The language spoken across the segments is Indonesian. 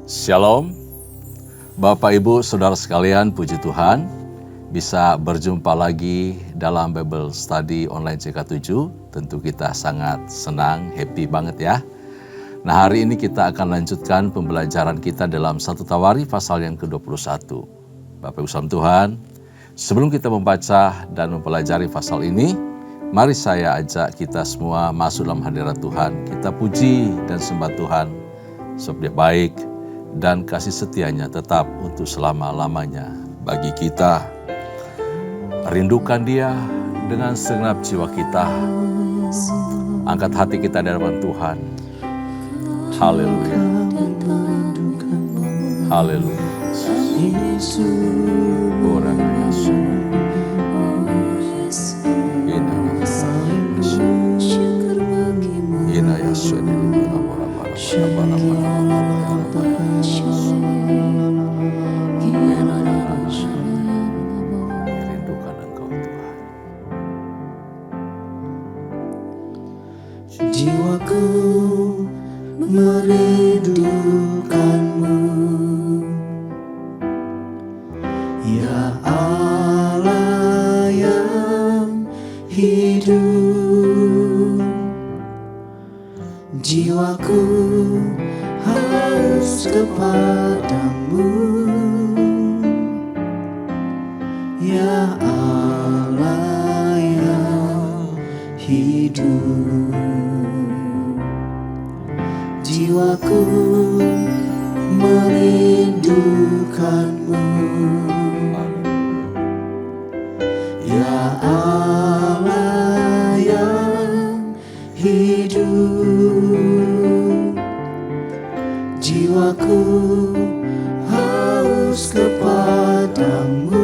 Shalom, Bapak Ibu Saudara sekalian, puji Tuhan bisa berjumpa lagi dalam Bible Study online CK7. Tentu kita sangat senang, happy banget ya. Nah, hari ini kita akan lanjutkan pembelajaran kita dalam 1 Tawari pasal yang ke-21. Bapak Ibu salam Tuhan, sebelum kita membaca dan mempelajari pasal ini, mari saya ajak kita semua masuk dalam hadirat Tuhan. Kita puji dan sembah Tuhan sebab Dia baik dan kasih setianya tetap untuk selama-lamanya bagi kita. Rindukan Dia dengan segenap jiwa kita. Angkat hati kita di hadapan Tuhan. Haleluya. Haleluya. Orang rindukan Engkau Tuhan. Jiwaku merindukanmu, ya Allah yang hidup. Jiwaku haus kepadamu, ya Allah yang hidup. Jiwaku merindukanmu, ya Allah yang hidup. Jiwaku haus kepadamu,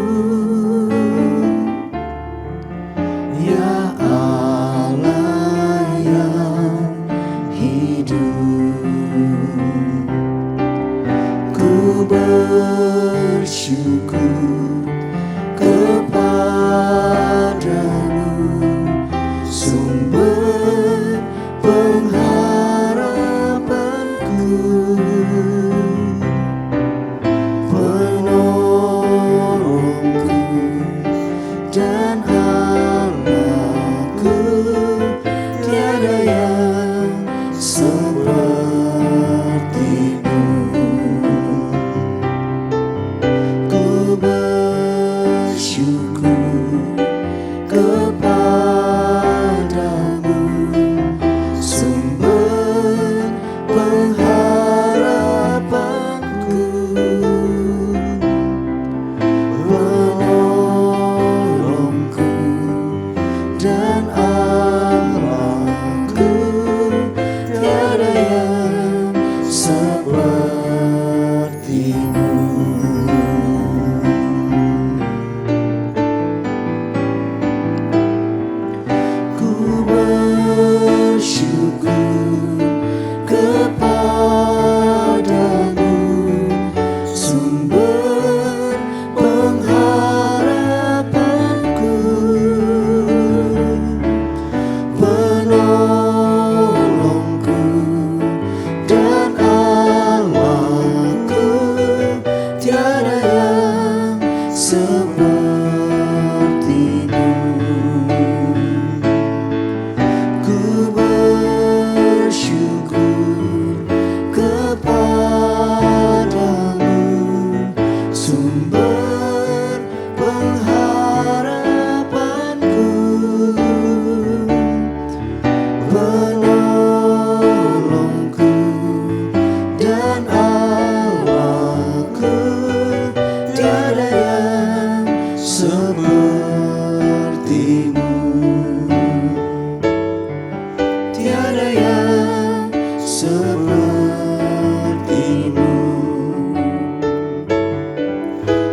ya Allah yang hidup. Ku bersyukur kepadamu, sumber pengharapanku, penolongku dan Allahku. Tiada yang sepertimu. Ku bersyukur kepadamu, sumber pengharapanku, penolongku dan Allahku. Tiada yang sepertimu. Ku bersyukur kepadamu, sumber pengharapanku, penolongku dan Allahku. Tiada yang sepertimu. Ku bersyukur kepadamu, sumber pengharapanku, penolongku dan Allahku. Tiada yang sepertimu. Tiada yang sepertimu.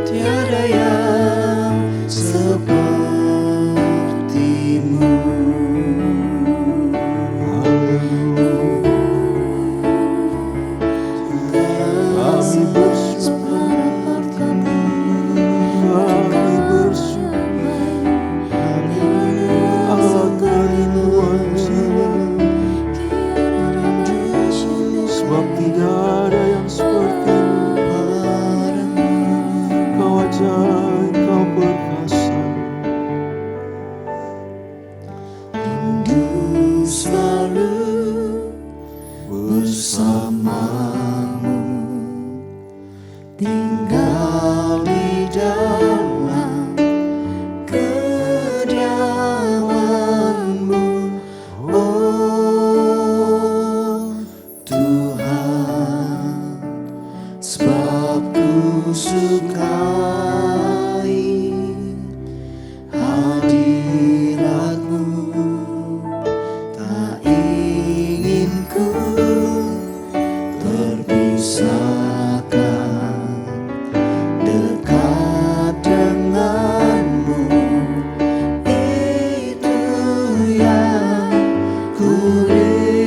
Tiada yang sepertimu. Kami bersyukur, kami bersyukur, sebab tidak ada yang seperti bersamamu, tinggal di dalam kediaman-Mu, oh Tuhan, sebab ku sukai hadirat-Mu, tak ingin ku terpisahkan dekat denganmu. Itu yang ku rindukan,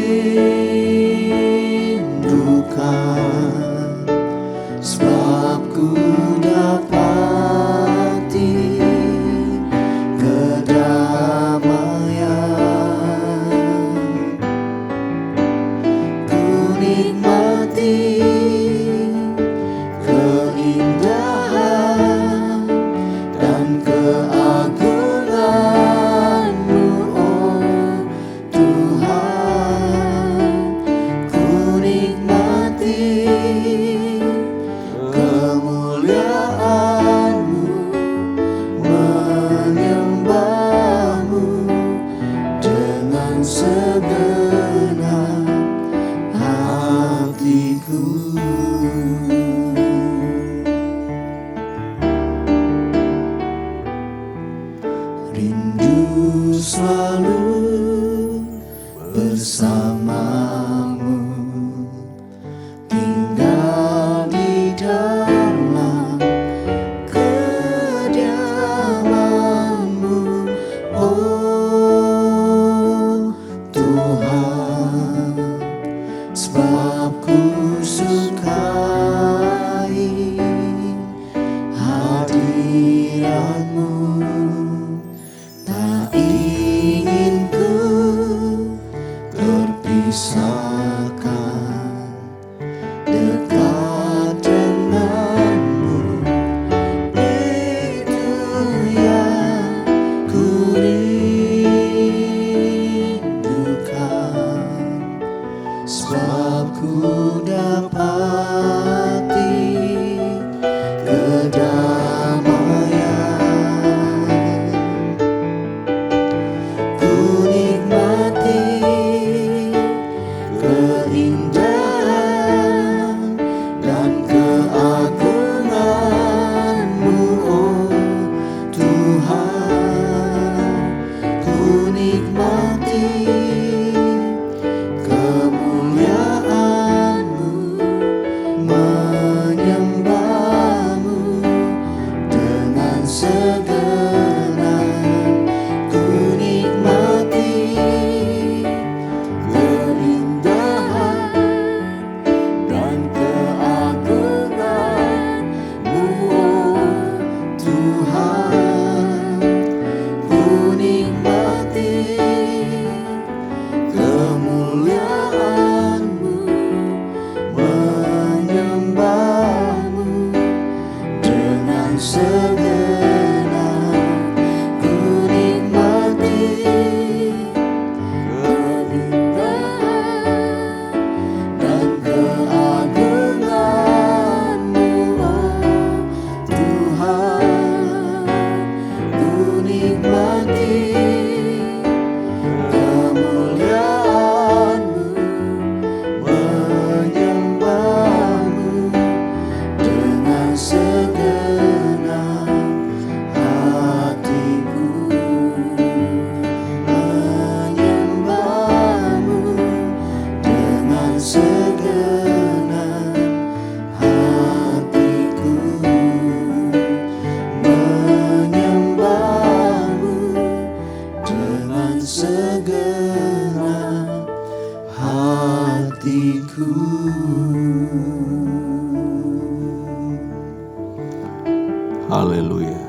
sebab ku dapati kedamaian. Ku nikmati keindahan dan keagungan-Mu, oh Tuhan. Ku nikmati kemuliaan-Mu, menyembah-Mu dengan segenap hatiku. Rindu selalu bersamamu, tinggal di dalam kediaman-Mu, oh Tuhan, sebab ku sukai hadirat-Mu, tak ingin ku terpisahkan dekat denganmu. Itu yang ku rindukan, sebab ku dapati kedamaian. Ku nikmati keindahan dan keagungan-Mu, oh Tuhan. Ku nikmati kemuliaan-Mu, menyembah-Mu dengan segenap. Ku nikmati keindahan dan keagungan-Mu, oh Tuhan. Ku nikmati kemuliaan-Mu, menyembah-Mu dengan segenap. Ku nikmati keindahan dan keagungan-Mu, oh Tuhan. Ku nikmati kemuliaan-Mu, menyembah-Mu dengan segenap hatiku. Menyembah-Mu dengan segenap hatiku. Menyembah-Mu dengan segenap hatiku. Haleluya.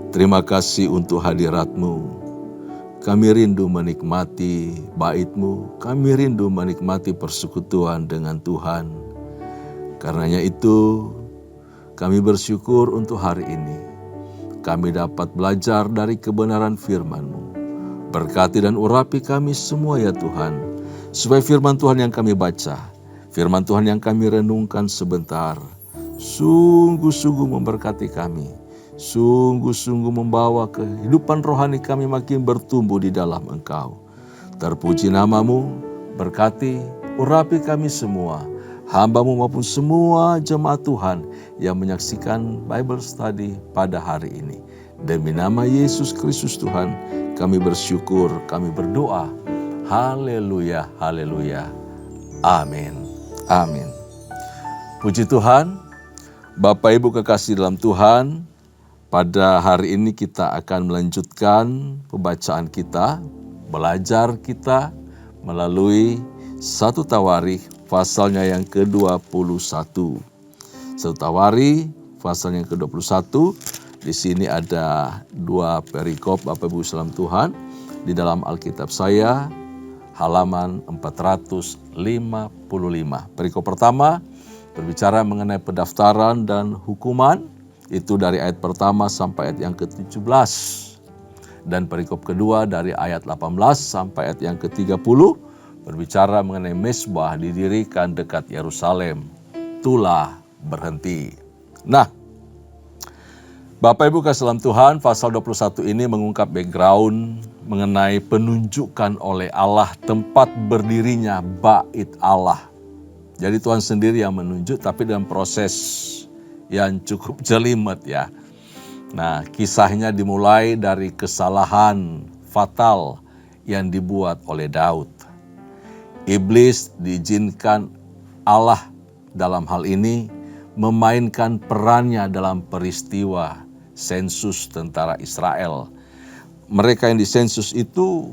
Terima kasih untuk hadirat-Mu. Kami rindu menikmati bait-Mu. Kami rindu menikmati persekutuan dengan Tuhan. Karenanya itu, kami bersyukur untuk hari ini. Kami dapat belajar dari kebenaran firman-Mu. Berkati dan urapi kami semua ya Tuhan, supaya firman Tuhan yang kami baca, firman Tuhan yang kami renungkan sebentar, sungguh-sungguh memberkati kami, sungguh-sungguh membawa kehidupan rohani kami makin bertumbuh di dalam Engkau. Terpuji namamu, berkati, urapi kami semua, hamba-Mu maupun semua jemaat Tuhan yang menyaksikan Bible Study pada hari ini. Demi nama Yesus Kristus Tuhan, kami bersyukur, kami berdoa. Haleluya, haleluya. Amin, amin. Puji Tuhan, Bapak Ibu kekasih dalam Tuhan, pada hari ini kita akan melanjutkan pembacaan kita, belajar kita melalui 1 Tawarikh pasalnya yang ke-21. 1 Tawarikh pasalnya yang ke-21. Di sini ada 2 perikop Bapak Ibu salam Tuhan di dalam Alkitab saya, halaman 455. Perikop pertama berbicara mengenai pendaftaran dan hukuman, itu dari ayat pertama sampai ayat yang ke-17. Dan perikop kedua dari ayat 18 sampai ayat yang ke-30 berbicara mengenai mezbah didirikan dekat Yerusalem, tulah berhenti. Nah, Bapak Ibu kasih dalam Tuhan, pasal 21 ini mengungkap background mengenai penunjukan oleh Allah tempat berdirinya bait Allah. Jadi Tuhan sendiri yang menunjuk, tapi dalam proses yang cukup jelimet ya. Nah, kisahnya dimulai dari kesalahan fatal yang dibuat oleh Daud. Iblis diizinkan Allah dalam hal ini memainkan perannya dalam peristiwa sensus tentara Israel. Mereka yang disensus itu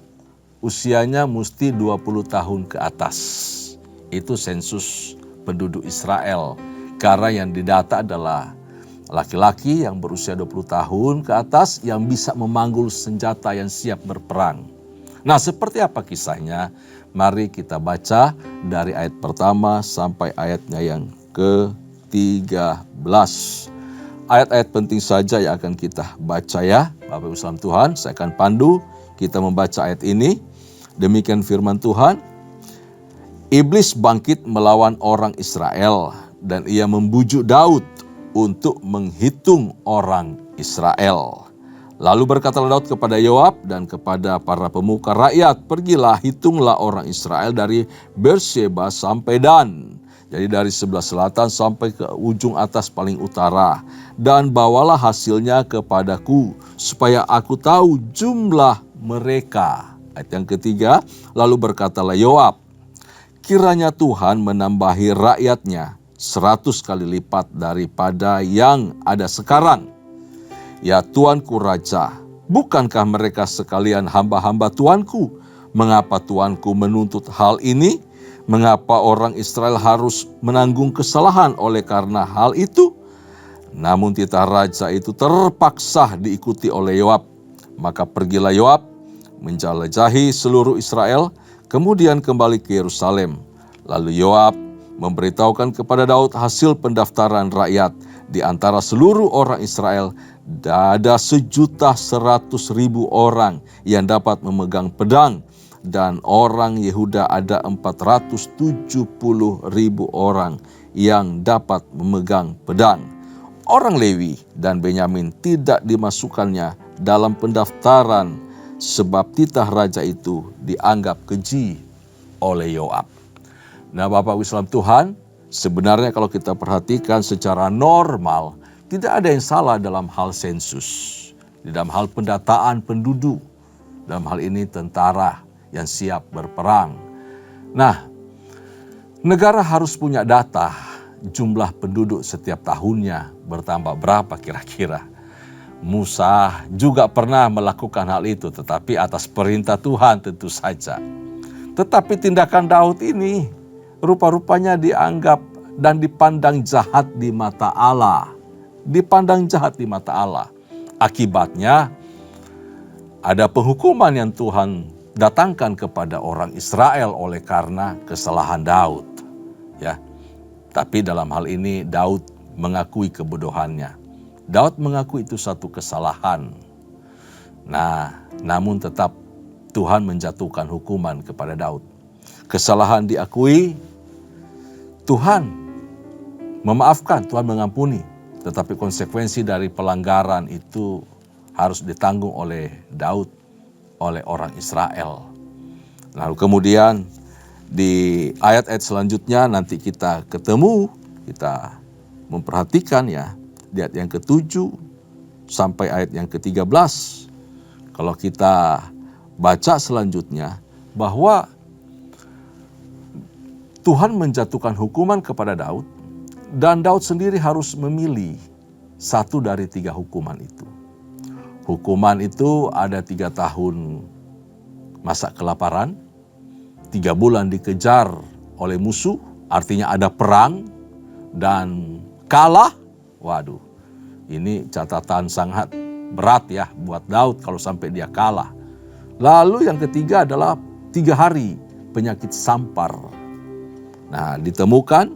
usianya mesti 20 tahun ke atas. Itu sensus penduduk Israel. Karena yang didata adalah laki-laki yang berusia 20 tahun ke atas yang bisa memanggul senjata yang siap berperang. Nah, seperti apa kisahnya? Mari kita baca dari ayat pertama sampai ayatnya yang ke-13. Ayat-ayat penting saja yang akan kita baca ya. Bapak Ibu salam Tuhan, saya akan pandu kita membaca ayat ini. Demikian firman Tuhan. Iblis bangkit melawan orang Israel dan ia membujuk Daud untuk menghitung orang Israel. Lalu berkatalah Daud kepada Yoab dan kepada para pemuka rakyat, pergilah hitunglah orang Israel dari Beersheba sampai Dan. Jadi dari sebelah selatan sampai ke ujung atas paling utara. Dan bawalah hasilnya kepadaku supaya aku tahu jumlah mereka. Ayat yang ketiga, lalu berkatalah Yoab, kiranya Tuhan menambahi rakyatnya 100 kali lipat daripada yang ada sekarang. Ya Tuanku Raja, bukankah mereka sekalian hamba-hamba Tuanku? Mengapa Tuanku menuntut hal ini? Mengapa orang Israel harus menanggung kesalahan oleh karena hal itu? Namun titah raja itu terpaksa diikuti oleh Yoab. Maka pergilah Yoab menjelajahi seluruh Israel, kemudian kembali ke Yerusalem. Lalu Yoab memberitahukan kepada Daud hasil pendaftaran rakyat di antara seluruh orang Israel. Ada 1.100.000 orang yang dapat memegang pedang, dan orang Yehuda ada 470.000 orang yang dapat memegang pedang. Orang Lewi dan Benyamin tidak dimasukkannya dalam pendaftaran sebab titah raja itu dianggap keji oleh Yoab. Nah, Bapak Ibu salam Tuhan, sebenarnya kalau kita perhatikan secara normal, tidak ada yang salah dalam hal sensus, dalam hal pendataan penduduk, dalam hal ini tentara yang siap berperang. Nah, negara harus punya data jumlah penduduk setiap tahunnya bertambah berapa kira-kira. Musa juga pernah melakukan hal itu, tetapi atas perintah Tuhan tentu saja. Tetapi tindakan Daud ini rupa-rupanya dianggap dan dipandang jahat di mata Allah. Dipandang jahat di mata Allah. Akibatnya ada penghukuman yang Tuhan datangkan kepada orang Israel oleh karena kesalahan Daud. Ya. Tapi dalam hal ini Daud mengakui kebodohannya. Daud mengaku itu satu kesalahan. Nah, namun tetap Tuhan menjatuhkan hukuman kepada Daud. Kesalahan diakui, Tuhan memaafkan, Tuhan mengampuni. Tetapi konsekuensi dari pelanggaran itu harus ditanggung oleh Daud, oleh orang Israel. Lalu kemudian di ayat-ayat selanjutnya nanti kita ketemu, kita memperhatikan ya, di ayat yang ke-7 sampai ayat yang ke-13. Kalau kita baca selanjutnya bahwa Tuhan menjatuhkan hukuman kepada Daud dan Daud sendiri harus memilih satu dari 3 hukuman itu. Hukuman itu ada 3 tahun masa kelaparan, 3 bulan dikejar oleh musuh, artinya ada perang dan kalah. Waduh, ini catatan sangat berat ya buat Daud kalau sampai dia kalah. Lalu yang ketiga adalah 3 hari penyakit sampar. Nah, ditemukan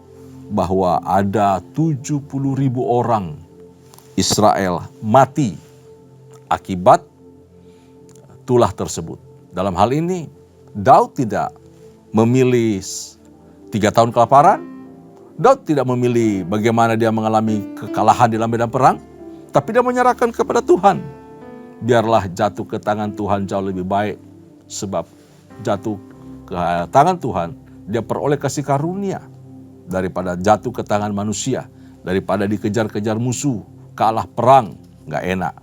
bahwa ada 70.000 orang Israel mati akibat tulah tersebut. Dalam hal ini, Daud tidak memilih 3 tahun kelaparan. Daud tidak memilih bagaimana dia mengalami kekalahan di dalam medan perang. Tapi dia menyerahkan kepada Tuhan. Biarlah jatuh ke tangan Tuhan jauh lebih baik. Sebab jatuh ke tangan Tuhan, dia peroleh kasih karunia. Daripada jatuh ke tangan manusia. Daripada dikejar-kejar musuh, kalah perang, gak enak.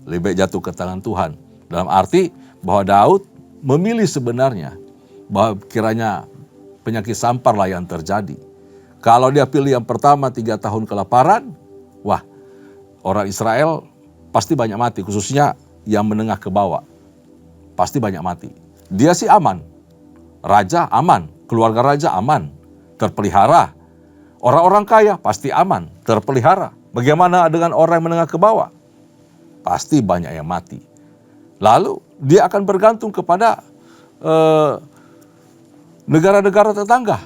Lebih baik jatuh ke tangan Tuhan. Dalam arti bahwa Daud memilih sebenarnya bahwa kiranya penyakit sampar lah yang terjadi. Kalau dia pilih yang pertama 3 tahun kelaparan, wah, orang Israel pasti banyak mati, khususnya yang menengah ke bawah. Pasti banyak mati. Dia sih aman. Raja aman, keluarga raja aman, terpelihara. Orang-orang kaya pasti aman, terpelihara. Bagaimana dengan orang yang menengah ke bawah? Pasti banyak yang mati. Lalu dia akan bergantung kepada negara-negara tetangga.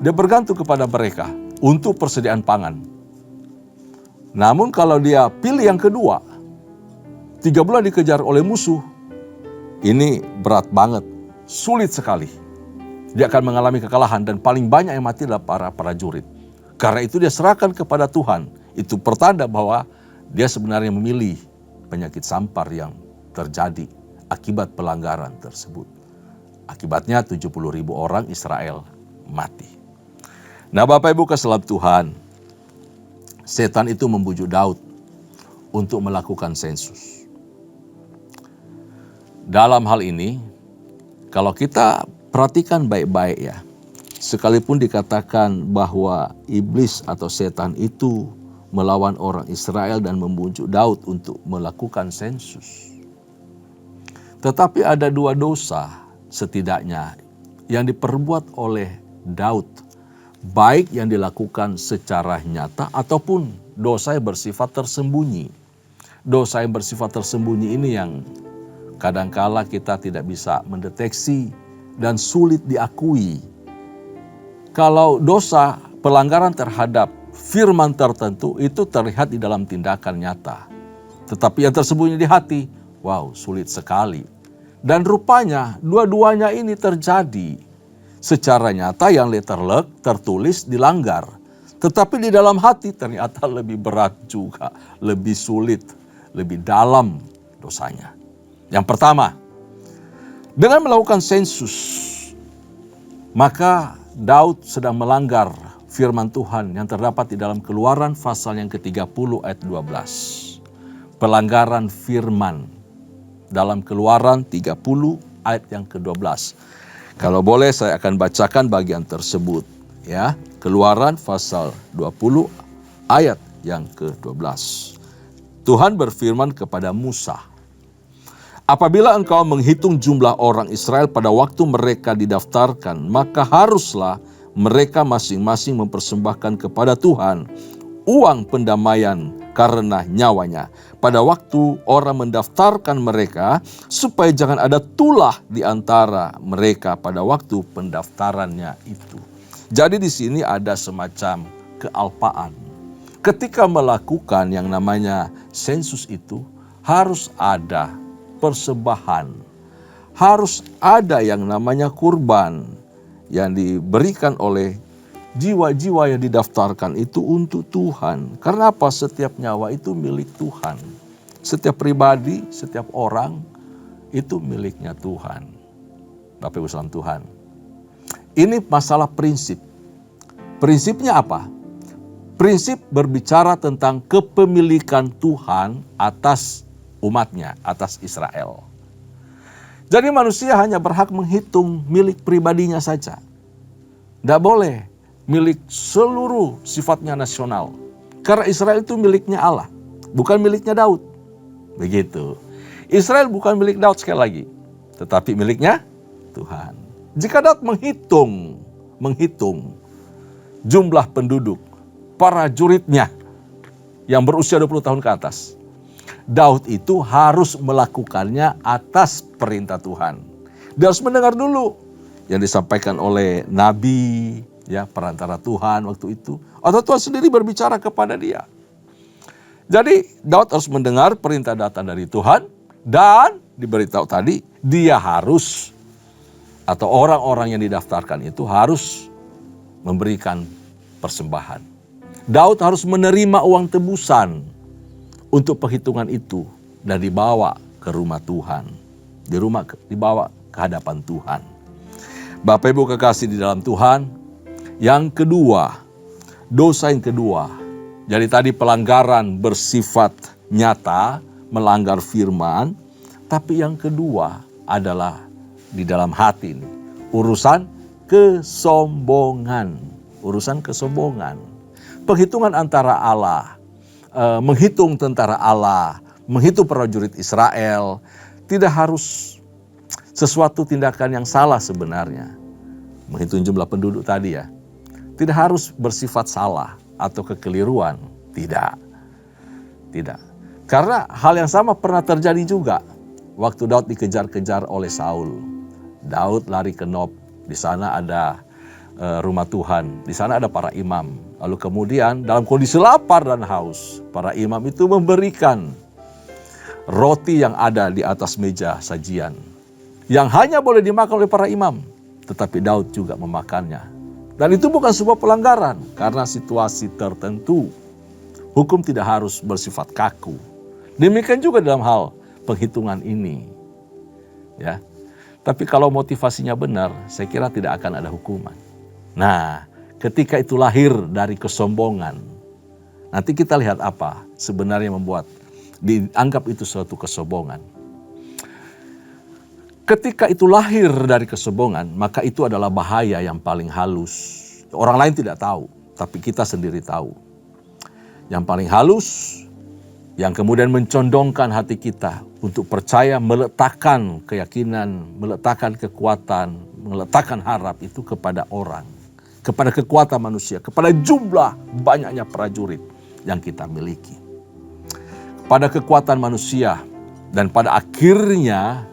Dia bergantung kepada mereka untuk persediaan pangan. Namun kalau dia pilih yang kedua, 3 bulan dikejar oleh musuh, ini berat banget, sulit sekali. Dia akan mengalami kekalahan dan paling banyak yang mati adalah para prajurit. Karena itu dia serahkan kepada Tuhan. Itu pertanda bahwa dia sebenarnya memilih penyakit sampar yang terjadi akibat pelanggaran tersebut. Akibatnya 70.000 orang Israel mati. Nah, Bapak Ibu kasih dalam Tuhan, setan itu membujuk Daud untuk melakukan sensus. Dalam hal ini, kalau kita perhatikan baik-baik ya, sekalipun dikatakan bahwa iblis atau setan itu melawan orang Israel dan membujuk Daud untuk melakukan sensus. Tetapi ada 2 dosa setidaknya yang diperbuat oleh Daud, baik yang dilakukan secara nyata ataupun dosa yang bersifat tersembunyi. Dosa yang bersifat tersembunyi ini yang kadangkala kita tidak bisa mendeteksi dan sulit diakui. Kalau dosa pelanggaran terhadap firman tertentu itu terlihat di dalam tindakan nyata. Tetapi yang tersembunyi di hati, wow, sulit sekali. Dan rupanya dua-duanya ini terjadi secara nyata yang letterlek tertulis dilanggar. Tetapi di dalam hati ternyata lebih berat juga, lebih sulit, lebih dalam dosanya. Yang pertama, dengan melakukan sensus, maka Daud sedang melanggar firman Tuhan yang terdapat di dalam Keluaran pasal yang ke-30 ayat 12. Pelanggaran firman dalam Keluaran 30 ayat yang ke-12. Kalau boleh saya akan bacakan bagian tersebut ya. Keluaran pasal 20 ayat yang ke-12. Tuhan berfirman kepada Musa, apabila engkau menghitung jumlah orang Israel pada waktu mereka didaftarkan, maka haruslah mereka masing-masing mempersembahkan kepada Tuhan uang pendamaian karena nyawanya pada waktu orang mendaftarkan mereka, supaya jangan ada tulah di antara mereka pada waktu pendaftarannya itu. Jadi di sini ada semacam kealpaan. Ketika melakukan yang namanya sensus itu harus ada persembahan, harus ada yang namanya kurban, yang diberikan oleh jiwa-jiwa yang didaftarkan itu untuk Tuhan. Karena apa? Setiap nyawa itu milik Tuhan. Setiap pribadi, setiap orang itu miliknya Tuhan. Bapak Ibu salam Tuhan. Ini masalah prinsip. Prinsipnya apa? Prinsip berbicara tentang kepemilikan Tuhan atas umatnya, atas Israel. Jadi manusia hanya berhak menghitung milik pribadinya saja. Tidak boleh milik seluruh sifatnya nasional. Karena Israel itu miliknya Allah, bukan miliknya Daud. Begitu. Israel bukan milik Daud sekali lagi, tetapi miliknya Tuhan. Jika Daud menghitung jumlah penduduk, para juritnya yang berusia 20 tahun ke atas, Daud itu harus melakukannya atas perintah Tuhan. Dia harus mendengar dulu yang disampaikan oleh nabi, ya, perantara Tuhan waktu itu, atau Tuhan sendiri berbicara kepada dia. Jadi Daud harus mendengar perintah datang dari Tuhan, dan diberitahu tadi dia harus, atau orang-orang yang didaftarkan itu harus memberikan persembahan. Daud harus menerima uang tebusan untuk perhitungan itu dan dibawa ke rumah Tuhan. Dibawa ke hadapan Tuhan. Bapak Ibu kekasih di dalam Tuhan, yang kedua, dosa yang kedua. Jadi tadi pelanggaran bersifat nyata, melanggar firman, tapi yang kedua adalah di dalam hati ini, urusan kesombongan. Urusan kesombongan. Perhitungan antara Allah, menghitung tentara Allah, menghitung prajurit Israel, tidak harus sesuatu tindakan yang salah sebenarnya. Menghitung jumlah penduduk tadi ya, tidak harus bersifat salah atau kekeliruan, tidak. Karena hal yang sama pernah terjadi juga waktu Daud dikejar-kejar oleh Saul. Daud lari ke Nob, di sana ada rumah Tuhan, di sana ada para imam. Lalu kemudian dalam kondisi lapar dan haus, para imam itu memberikan roti yang ada di atas meja sajian, yang hanya boleh dimakan oleh para imam, tetapi Daud juga memakannya. Dan itu bukan sebuah pelanggaran, karena situasi tertentu. Hukum tidak harus bersifat kaku. Demikian juga dalam hal penghitungan ini. Ya. Tapi kalau motivasinya benar, saya kira tidak akan ada hukuman. Nah, ketika itu lahir dari kesombongan, nanti kita lihat apa sebenarnya membuat dianggap itu suatu kesombongan. Ketika itu lahir dari kesombongan, maka itu adalah bahaya yang paling halus. Orang lain tidak tahu, tapi kita sendiri tahu. Yang paling halus, yang kemudian mencondongkan hati kita untuk percaya, meletakkan keyakinan, meletakkan kekuatan, meletakkan harap itu kepada orang, kepada kekuatan manusia, kepada jumlah banyaknya prajurit yang kita miliki. Pada kekuatan manusia, dan pada akhirnya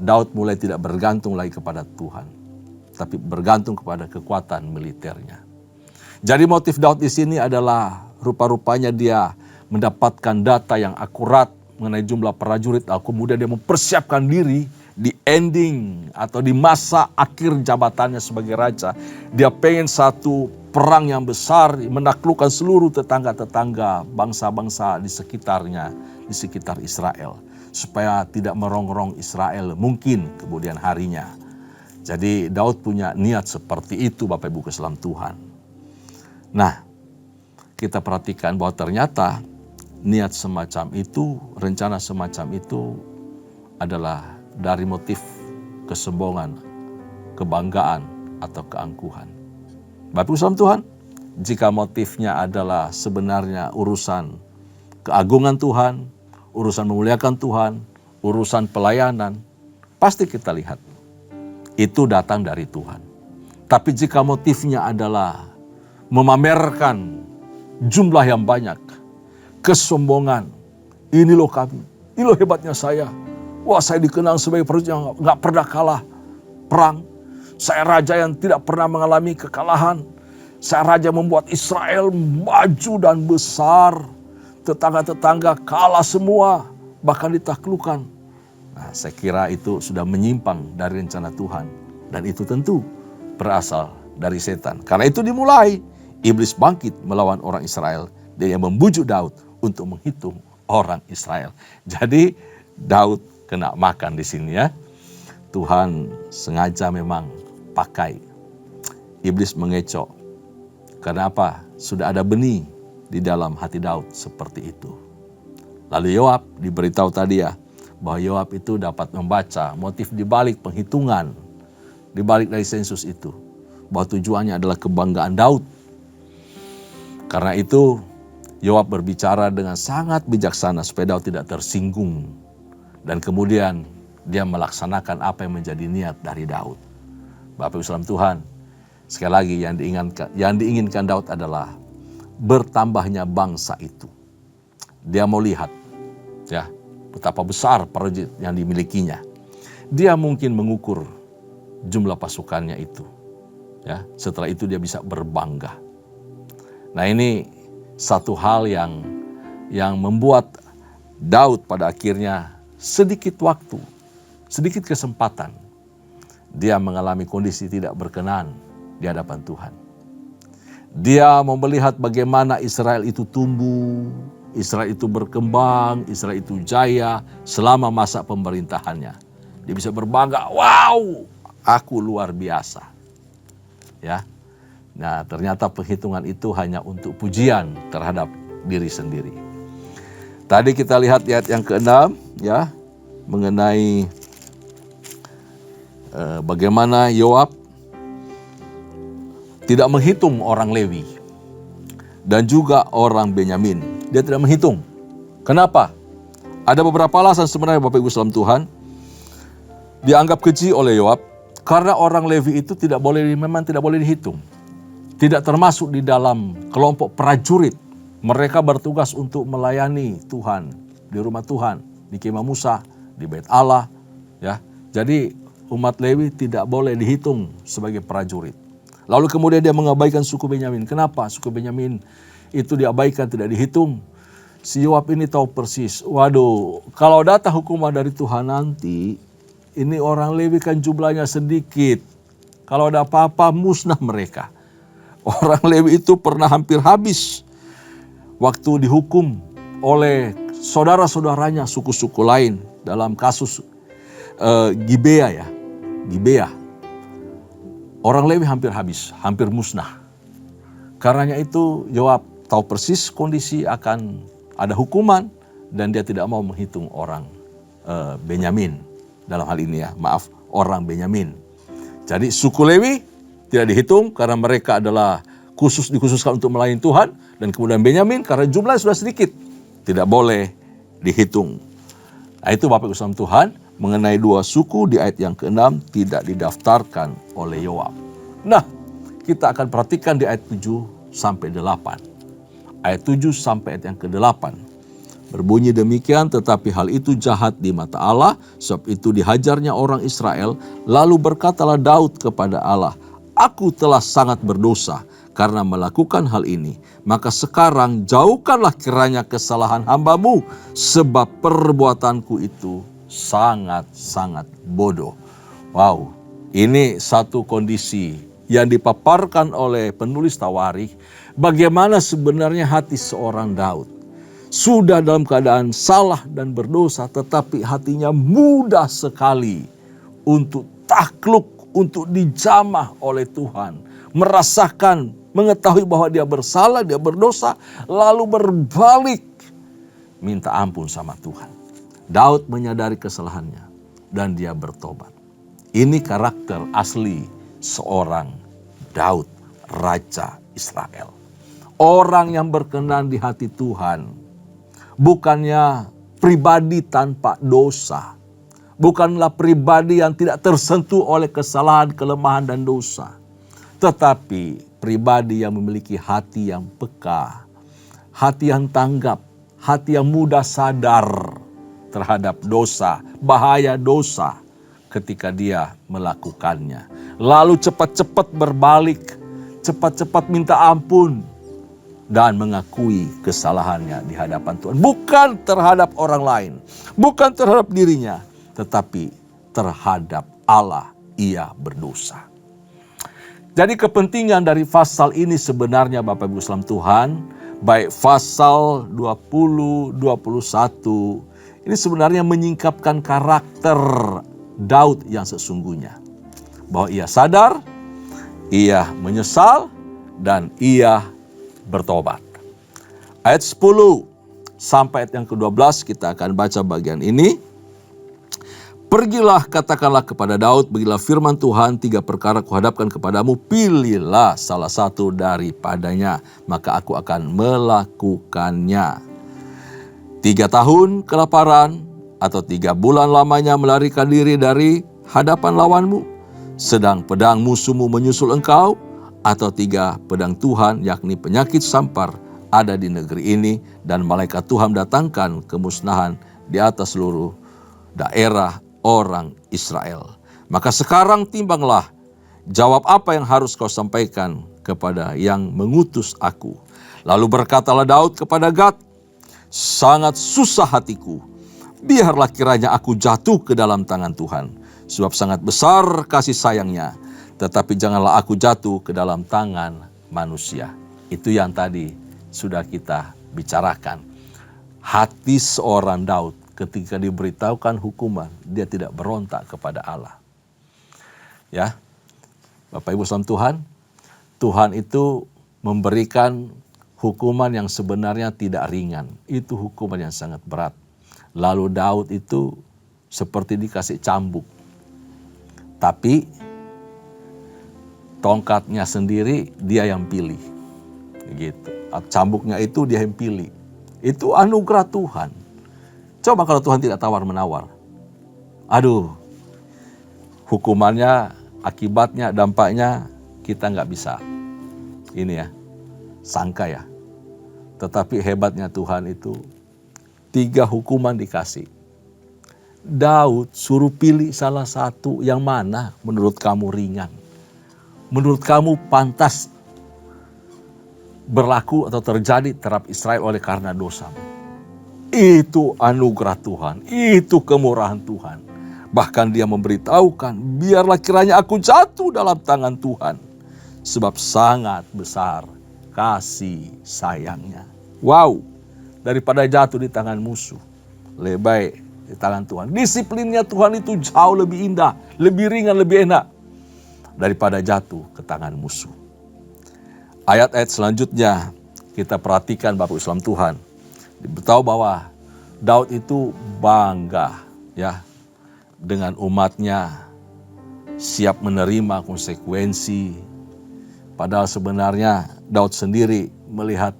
Daud mulai tidak bergantung lagi kepada Tuhan, tapi bergantung kepada kekuatan militernya. Jadi motif Daud di sini adalah rupa-rupanya dia mendapatkan data yang akurat mengenai jumlah prajurit, lalu kemudian dia mempersiapkan diri di ending atau di masa akhir jabatannya sebagai raja. Dia pengen satu perang yang besar, menaklukkan seluruh tetangga-tetangga, bangsa-bangsa di sekitarnya, di sekitar Israel, supaya tidak merongrong Israel mungkin kemudian harinya. Jadi Daud punya niat seperti itu, Bapak Ibu kesalam Tuhan. Nah, kita perhatikan bahwa ternyata niat semacam itu, rencana semacam itu adalah dari motif kesombongan, kebanggaan, atau keangkuhan. Bapak Ibu salam Tuhan, jika motifnya adalah sebenarnya urusan keagungan Tuhan, urusan memuliakan Tuhan, urusan pelayanan, pasti kita lihat itu datang dari Tuhan. Tapi jika motifnya adalah memamerkan jumlah yang banyak, kesombongan, ini loh kami, ini loh hebatnya saya. Wah, saya dikenal sebagai prajurit yang gak pernah kalah perang. Saya raja yang tidak pernah mengalami kekalahan. Saya raja membuat Israel maju dan besar. Tetangga-tetangga kalah semua, bahkan ditaklukkan. Nah, saya kira itu sudah menyimpang dari rencana Tuhan. Dan itu tentu berasal dari setan. Karena itu dimulai iblis bangkit melawan orang Israel. Dia yang membujuk Daud untuk menghitung orang Israel. Jadi Daud kena makan di sini ya. Tuhan sengaja memang pakai iblis mengecoh. Karena apa? Sudah ada benih di dalam hati Daud seperti itu. Lalu Yoab diberitahu tadi ya, bahwa Yoab itu dapat membaca motif di balik penghitungan, di balik dari sensus itu. Bahwa tujuannya adalah kebanggaan Daud. Karena itu Yoab berbicara dengan sangat bijaksana supaya Daud tidak tersinggung. Dan kemudian dia melaksanakan apa yang menjadi niat dari Daud. Bapak Ibu saudara Tuhan, sekali lagi yang diinginkan Daud adalah bertambahnya bangsa itu. Dia mau lihat ya betapa besar prajurit yang dimilikinya. Dia mungkin mengukur jumlah pasukannya itu. Ya, setelah itu dia bisa berbangga. Nah, ini satu hal yang membuat Daud pada akhirnya sedikit waktu, sedikit kesempatan, dia mengalami kondisi tidak berkenan di hadapan Tuhan. Dia mau melihat bagaimana Israel itu tumbuh, Israel itu berkembang, Israel itu jaya selama masa pemerintahannya. Dia bisa berbangga, wow, aku luar biasa. Ya, nah ternyata penghitungan itu hanya untuk pujian terhadap diri sendiri. Tadi kita lihat ayat yang ke-6 ya, mengenai bagaimana Yoab tidak menghitung orang Lewi dan juga orang Benyamin. Dia tidak menghitung. Kenapa? Ada beberapa alasan sebenarnya Bapak Ibu saudara Tuhan. Dianggap keji oleh Yoab karena orang Lewi itu memang tidak boleh dihitung. Tidak termasuk di dalam kelompok prajurit. Mereka bertugas untuk melayani Tuhan di rumah Tuhan, di kemah Musa, di Bait Allah, ya. Jadi umat Lewi tidak boleh dihitung sebagai prajurit. Lalu kemudian dia mengabaikan suku Benyamin. Kenapa suku Benyamin itu diabaikan, tidak dihitung? Si Yoab ini tahu persis, waduh, kalau datang hukuman dari Tuhan nanti, ini orang Lewi kan jumlahnya sedikit. Kalau ada apa-apa musnah mereka. Orang Lewi itu pernah hampir habis waktu dihukum oleh saudara-saudaranya suku-suku lain dalam kasus Gibea ya. Gibea. Orang Lewi hampir habis, hampir musnah. Karenanya itu Yoab tahu persis kondisi akan ada hukuman dan dia tidak mau menghitung orang Benyamin. Dalam hal ini ya, maaf, orang Benyamin. Jadi suku Lewi tidak dihitung karena mereka adalah dikhususkan untuk melayani Tuhan. Dan kemudian Benyamin karena jumlahnya sudah sedikit, tidak boleh dihitung. Nah itu Bapak Ibu saudara Tuhan, mengenai dua suku di ayat yang ke-6 tidak didaftarkan oleh Yoab. Nah, kita akan perhatikan di ayat 7 sampai 8. Ayat 7 sampai ayat yang ke-8. Berbunyi demikian, tetapi hal itu jahat di mata Allah, sebab itu dihajarnya orang Israel. Lalu berkatalah Daud kepada Allah, aku telah sangat berdosa karena melakukan hal ini. Maka sekarang jauhkanlah kiranya kesalahan hamba-Mu, sebab perbuatanku itu sangat-sangat bodoh. Wow, ini satu kondisi yang dipaparkan oleh penulis Tawarikh. Bagaimana sebenarnya hati seorang Daud. Sudah dalam keadaan salah dan berdosa, tetapi hatinya mudah sekali untuk takluk, untuk dijamah oleh Tuhan. Merasakan, mengetahui bahwa dia bersalah, dia berdosa, lalu berbalik minta ampun sama Tuhan. Daud menyadari kesalahannya dan dia bertobat. Ini karakter asli seorang Daud, Raja Israel. Orang yang berkenan di hati Tuhan. Bukannya pribadi tanpa dosa. Bukanlah pribadi yang tidak tersentuh oleh kesalahan, kelemahan, dan dosa. Tetapi pribadi yang memiliki hati yang peka. Hati yang tanggap. Hati yang mudah sadar terhadap dosa, bahaya dosa ketika dia melakukannya. Lalu cepat-cepat berbalik. Cepat-cepat minta ampun. Dan mengakui kesalahannya di hadapan Tuhan. Bukan terhadap orang lain. Bukan terhadap dirinya. Tetapi terhadap Allah ia berdosa. Jadi kepentingan dari pasal ini sebenarnya Bapak Ibu Salam Tuhan, baik pasal 20, 21, ini sebenarnya menyingkapkan karakter Daud yang sesungguhnya. Bahwa ia sadar, ia menyesal, dan ia bertobat. Ayat 10 sampai ayat yang ke-12 kita akan baca bagian ini. Pergilah, katakanlah kepada Daud, beginilah firman Tuhan, 3 perkara kuhadapkan kepadamu, pilihlah salah satu daripadanya, maka aku akan melakukannya. 3 tahun kelaparan, atau 3 bulan lamanya melarikan diri dari hadapan lawanmu, sedang pedang musuhmu menyusul engkau, atau 3 pedang Tuhan, yakni penyakit sampar, ada di negeri ini, dan malaikat Tuhan datangkan kemusnahan di atas seluruh daerah orang Israel. Maka sekarang timbanglah, jawab apa yang harus kau sampaikan kepada yang mengutus aku. Lalu berkatalah Daud kepada Gad, sangat susah hatiku, biarlah kiranya aku jatuh ke dalam tangan Tuhan, sebab sangat besar kasih sayangnya, tetapi janganlah aku jatuh ke dalam tangan manusia. Itu yang tadi sudah kita bicarakan. Hati seorang Daud ketika diberitahukan hukuman, dia tidak berontak kepada Allah. Ya, Bapak Ibu saudara Tuhan, Tuhan itu memberikan hukuman yang sebenarnya tidak ringan. Itu hukuman yang sangat berat. Lalu Daud itu seperti dikasih cambuk. Tapi tongkatnya sendiri dia yang pilih. Gitu. Cambuknya itu dia yang pilih. Itu anugerah Tuhan. Coba kalau Tuhan tidak tawar-menawar. Aduh, hukumannya, akibatnya, dampaknya kita nggak bisa. Ini ya, sangka ya. Tetapi hebatnya Tuhan itu 3 hukuman dikasih. Daud suruh pilih salah satu yang mana menurut kamu ringan. Menurut kamu pantas berlaku atau terjadi terhadap Israel oleh karena dosamu. Itu anugerah Tuhan, itu kemurahan Tuhan. Bahkan dia memberitahukan, biarlah kiranya aku jatuh dalam tangan Tuhan, sebab sangat besar kasih sayangnya. Wow, daripada jatuh di tangan musuh, lebih baik di tangan Tuhan. Disiplinnya Tuhan itu jauh lebih indah, lebih ringan, lebih enak daripada jatuh ke tangan musuh. Ayat-ayat selanjutnya kita perhatikan Bapak Islam Tuhan. Tahu bahwa Daud itu bangga ya dengan umatnya, siap menerima konsekuensi. Padahal sebenarnya Daud sendiri melihat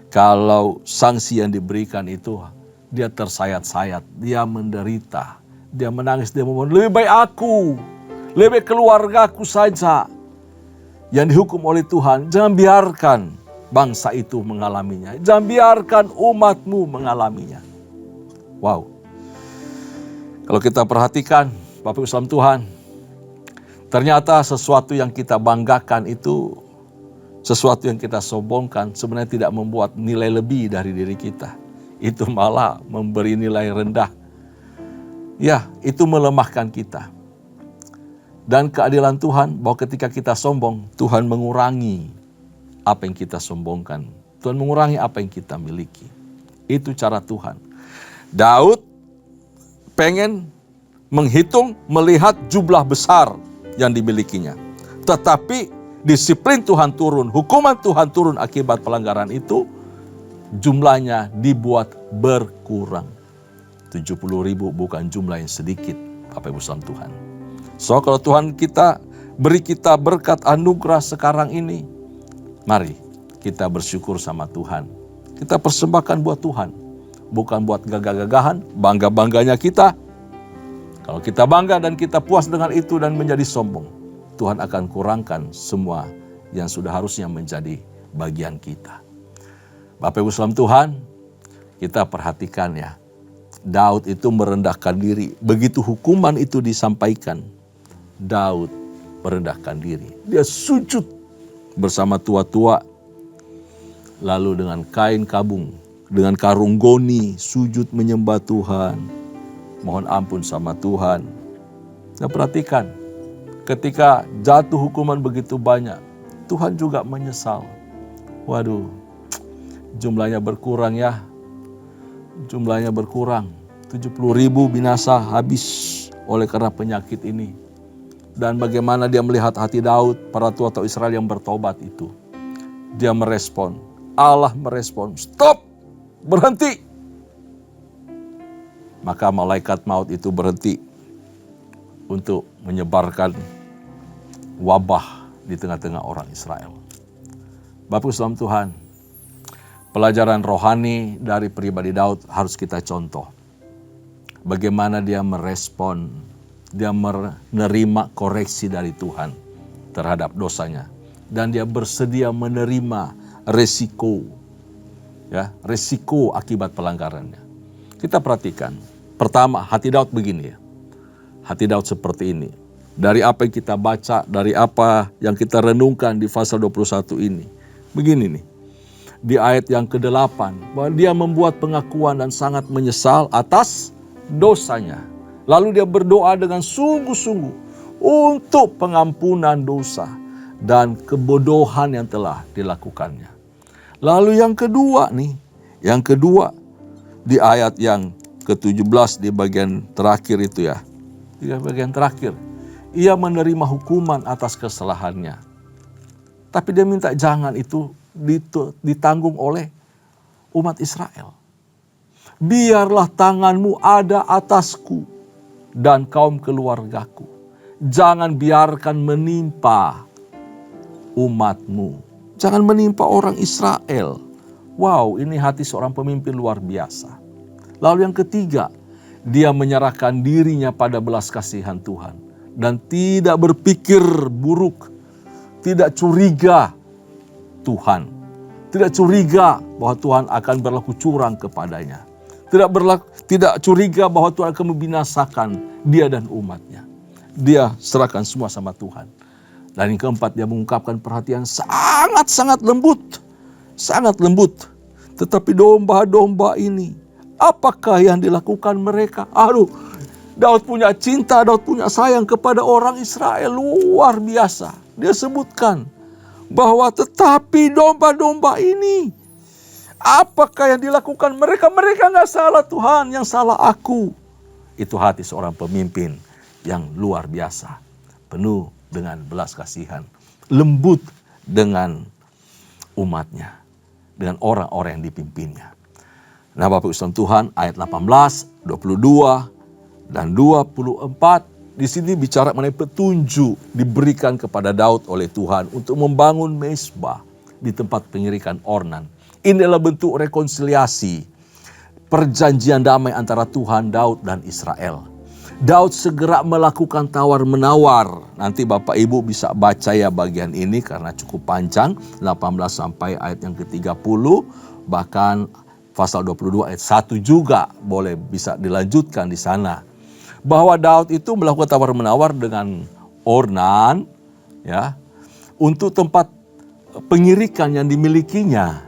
kalau sanksi yang diberikan itu dia tersayat-sayat, dia menderita, dia menangis, dia memohon, lebih baik aku, lebih baik keluargaku saja yang dihukum oleh Tuhan. Jangan biarkan bangsa itu mengalaminya. Jangan biarkan umatmu mengalaminya. Wow. Kalau kita perhatikan, Bapak Islam Tuhan, ternyata sesuatu yang kita banggakan itu, sesuatu yang kita sombongkan sebenarnya tidak membuat nilai lebih dari diri kita. Itu malah memberi nilai rendah. Ya, itu melemahkan kita. Dan keadilan Tuhan bahwa ketika kita sombong, Tuhan mengurangi apa yang kita sombongkan. Tuhan mengurangi apa yang kita miliki. Itu cara Tuhan. Daud pengen menghitung, melihat jumlah besar yang dimilikinya. Tetapi disiplin Tuhan turun, hukuman Tuhan turun akibat pelanggaran itu, jumlahnya dibuat berkurang. 70.000 bukan jumlah yang sedikit, Bapak Ibu saudara Tuhan. So kalau Tuhan beri kita berkat anugerah sekarang ini, mari kita bersyukur sama Tuhan. Kita persembahkan buat Tuhan. Bukan buat gagah-gagahan, bangga-bangganya kita. Kalau kita bangga dan kita puas dengan itu dan menjadi sombong, Tuhan akan kurangkan semua yang sudah harusnya menjadi bagian kita. Bapak Ibu saudara Tuhan, kita perhatikan ya. Daud itu merendahkan diri. Begitu hukuman itu disampaikan, Daud merendahkan diri. Dia sujud bersama tua-tua, lalu dengan kain kabung, dengan karung goni, sujud menyembah Tuhan, mohon ampun sama Tuhan. Nah perhatikan, ketika jatuh hukuman begitu banyak, Tuhan juga menyesal. Waduh, jumlahnya berkurang ya. Jumlahnya berkurang. 70.000 binasa habis oleh karena penyakit ini. Dan bagaimana dia melihat hati Daud, para tua atau Israel yang bertobat itu. Dia merespon. Allah merespon. Stop! Berhenti! Maka malaikat maut itu berhenti untuk menyebarkan wabah di tengah-tengah orang Israel. Bapak Islam Tuhan, pelajaran rohani dari pribadi Daud harus kita contoh. Bagaimana dia merespon, dia menerima koreksi dari Tuhan terhadap dosanya. Dan dia bersedia menerima resiko, ya, resiko akibat pelanggarannya. Kita perhatikan, pertama hati Daud begini ya. Hati Daud seperti ini. Dari apa yang kita baca, dari apa yang kita renungkan di pasal 21 ini. Begini nih, di ayat yang ke-8, bahwa dia membuat pengakuan dan sangat menyesal atas dosanya. Lalu dia berdoa dengan sungguh-sungguh untuk pengampunan dosa dan kebodohan yang telah dilakukannya. Lalu yang kedua nih, yang kedua di ayat yang ke-17 di bagian terakhir itu ya. Di bagian terakhir, ia menerima hukuman atas kesalahannya. Tapi dia minta jangan itu ditanggung oleh umat Israel. Biarlah tanganmu ada atasku dan kaum keluargaku. Jangan biarkan menimpa umatmu. Jangan menimpa orang Israel. Wow, ini hati seorang pemimpin luar biasa. Lalu yang ketiga, dia menyerahkan dirinya pada belas kasihan Tuhan. Dan tidak berpikir buruk. Tidak curiga Tuhan. Tidak curiga bahwa Tuhan akan berlaku curang kepadanya. Tidak curiga bahwa Tuhan akan membinasakan dia dan umatnya. Dia serahkan semua sama Tuhan. Dan yang keempat, dia mengungkapkan perhatian sangat-sangat lembut. Sangat lembut. Tetapi domba-domba ini, apakah yang dilakukan mereka? Aduh, Daud punya cinta, Daud punya sayang kepada orang Israel. Luar biasa. Dia sebutkan bahwa tetapi domba-domba ini, apakah yang dilakukan mereka? Mereka gak salah Tuhan, yang salah aku. Itu hati seorang pemimpin yang luar biasa. Penuh dengan belas kasihan. Lembut dengan umatnya. Dengan orang-orang yang dipimpinnya. Nah Bapak Islam Tuhan, ayat 18, 22, dan 24. Di sini bicara mengenai petunjuk diberikan kepada Daud oleh Tuhan untuk membangun mezbah di tempat pengirikan Ornan. Ini adalah bentuk rekonsiliasi, perjanjian damai antara Tuhan, Daud, dan Israel. Daud segera melakukan tawar-menawar. Nanti Bapak Ibu bisa baca ya bagian ini karena cukup panjang. 18 sampai ayat yang ke-30. Bahkan pasal 22 ayat 1 juga boleh bisa dilanjutkan di sana. Bahwa Daud itu melakukan tawar-menawar dengan Ornan ya, untuk tempat pengirikan yang dimilikinya.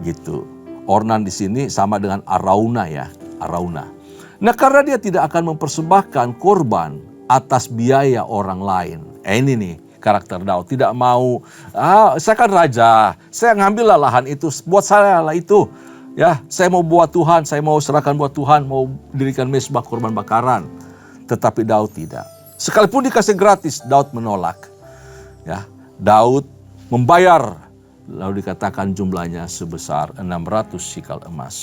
Gitu. Ornan di sini sama dengan Arauna ya, Arauna. Nah, karena dia tidak akan mempersembahkan korban atas biaya orang lain. Ini nih karakter Daud, tidak mau, saya kan raja, saya ngambillah lahan itu, buat saya lah itu. Ya, saya mau buat Tuhan, saya mau serahkan buat Tuhan, mau dirikan mezbah korban bakaran. Tetapi Daud tidak. Sekalipun dikasih gratis, Daud menolak. Ya, Daud membayar, lalu dikatakan jumlahnya sebesar 600 sikal emas.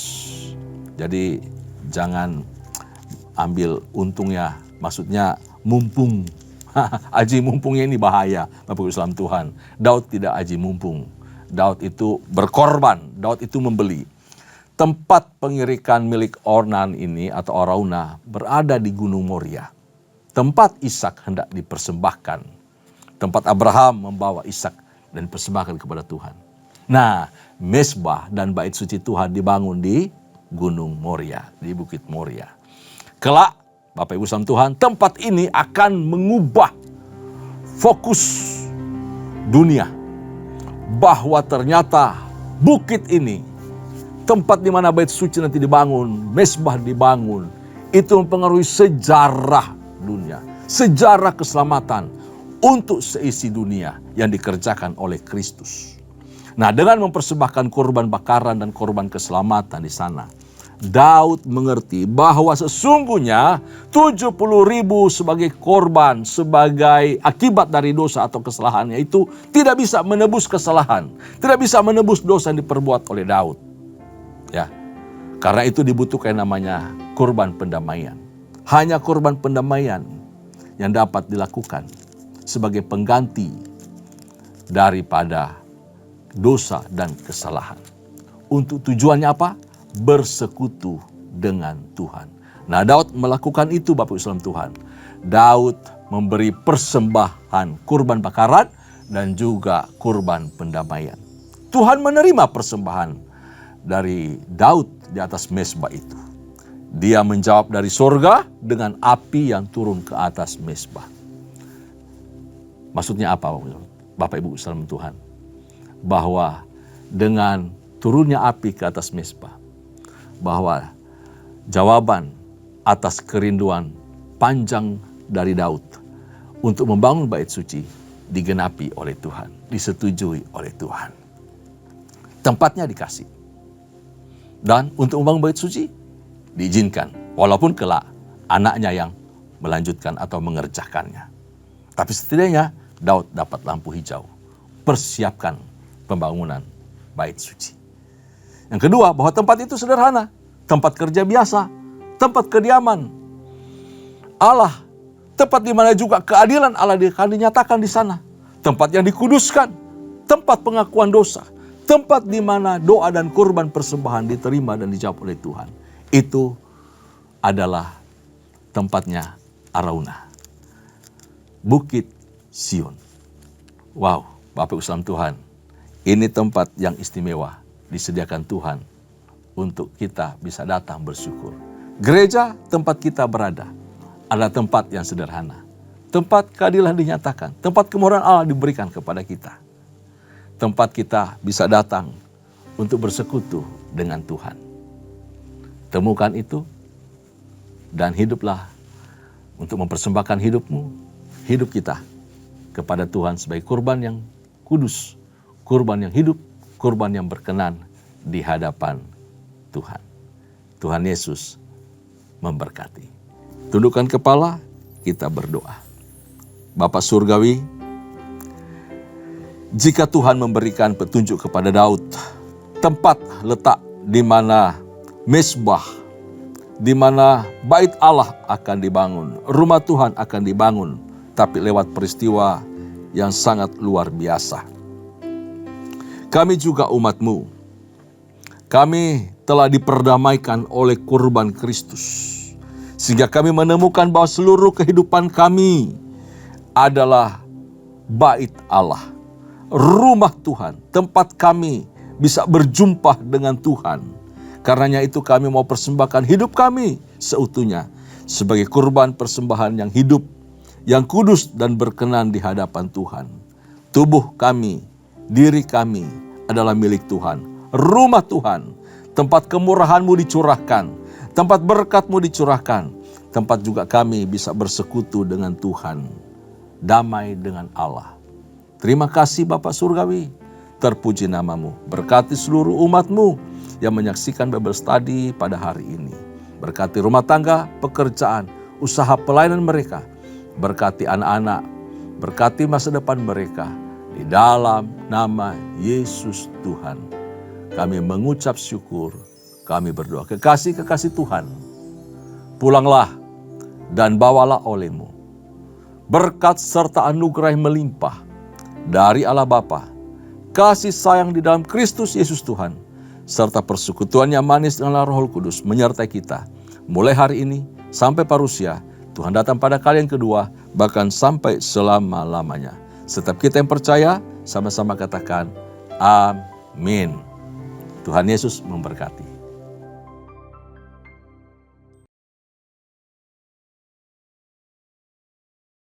Jadi jangan ambil untungnya, maksudnya mumpung. Aji mumpungnya ini bahaya, Bapak Islam Tuhan. Daud tidak aji mumpung. Daud itu berkorban, Daud itu membeli. Tempat pengirikan milik Ornan ini atau Arauna berada di Gunung Moria. Tempat Ishak hendak dipersembahkan. Tempat Abraham membawa Ishak dan dipersembahkan kepada Tuhan. Nah, mezbah dan bait suci Tuhan dibangun di Gunung Moria, di Bukit Moria. Kelak, Bapak Ibu Saudara Tuhan, tempat ini akan mengubah fokus dunia. Bahwa ternyata bukit ini, tempat di mana bait suci nanti dibangun, mezbah dibangun, itu mempengaruhi sejarah dunia, sejarah keselamatan. untuk seisi dunia yang dikerjakan oleh Kristus. Nah, dengan mempersembahkan korban bakaran dan korban keselamatan di sana, Daud mengerti bahwa sesungguhnya 70.000 sebagai korban, sebagai akibat dari dosa atau kesalahannya itu tidak bisa menebus kesalahan, tidak bisa menebus dosa yang diperbuat oleh Daud. Ya, karena itu dibutuhkan namanya korban pendamaian. Hanya korban pendamaian yang dapat dilakukan sebagai pengganti daripada dosa dan kesalahan. Untuk tujuannya apa? Bersekutu dengan Tuhan. Nah, Daud melakukan itu, Bapak Ibu saudara Tuhan. Daud memberi persembahan kurban bakaran dan juga kurban pendamaian. Tuhan menerima persembahan dari Daud di atas mezbah itu. Dia menjawab dari sorga dengan api yang turun ke atas mezbah. Maksudnya apa, Bapak Ibu saudara Tuhan? Bahwa dengan turunnya api ke atas mezbah, bahwa jawaban atas kerinduan panjang dari Daud untuk membangun bait suci digenapi oleh Tuhan, disetujui oleh Tuhan. Tempatnya dikasih. Dan untuk membangun bait suci diizinkan, walaupun kelak anaknya yang melanjutkan atau mengerjakannya. Tapi setidaknya Daud dapat lampu hijau. Persiapkan pembangunan bait suci. Yang kedua, bahwa tempat itu sederhana. Tempat kerja biasa. Tempat kediaman Allah. Tempat di mana juga keadilan Allah akan dinyatakan di sana. Tempat yang dikuduskan. Tempat pengakuan dosa. Tempat di mana doa dan kurban persembahan diterima dan dijawab oleh Tuhan. Itu adalah tempatnya Araunah. Bukit Sion. Wow, Bapak Ibu saudara Tuhan. Ini tempat yang istimewa disediakan Tuhan untuk kita bisa datang bersyukur. Gereja tempat kita berada adalah tempat yang sederhana. Tempat keadilan dinyatakan. Tempat kemurahan Allah diberikan kepada kita. Tempat kita bisa datang untuk bersekutu dengan Tuhan. Temukan itu dan hiduplah untuk mempersembahkan hidupmu, hidup kita kepada Tuhan sebagai kurban yang kudus, kurban yang hidup, kurban yang berkenan di hadapan Tuhan. Tuhan Yesus memberkati. Tundukkan kepala, kita berdoa. Bapa Surgawi, jika Tuhan memberikan petunjuk kepada Daud, tempat letak di mana mezbah, di mana bait Allah akan dibangun, rumah Tuhan akan dibangun, tapi lewat peristiwa yang sangat luar biasa. Kami juga umat-Mu. Kami telah diperdamaikan oleh kurban Kristus. Sehingga kami menemukan bahwa seluruh kehidupan kami adalah bait Allah. Rumah Tuhan, tempat kami bisa berjumpa dengan Tuhan. Karenanya itu kami mau persembahkan hidup kami seutuhnya sebagai kurban persembahan yang hidup, yang kudus dan berkenan di hadapan Tuhan. Tubuh kami, diri kami adalah milik Tuhan. Rumah Tuhan, tempat kemurahan-Mu dicurahkan, tempat berkat-Mu dicurahkan, tempat juga kami bisa bersekutu dengan Tuhan, damai dengan Allah. Terima kasih Bapa Surgawi, terpuji nama-Mu. Berkati seluruh umat-Mu yang menyaksikan Bible Study pada hari ini. Berkati rumah tangga, pekerjaan, usaha pelayanan mereka. Berkati anak-anak, berkati masa depan mereka. Di dalam nama Yesus Tuhan, kami mengucap syukur, kami berdoa. Kekasih-kekasih Tuhan, pulanglah dan bawalah oleh-Mu berkat serta anugerah yang melimpah dari Allah Bapa, kasih sayang di dalam Kristus Yesus Tuhan, serta persekutuan yang manis dengan Roh Kudus menyertai kita. Mulai hari ini sampai parusia, Tuhan datang pada kali yang kedua, bahkan sampai selama-lamanya. Setiap kita yang percaya, sama-sama katakan, amin. Tuhan Yesus memberkati.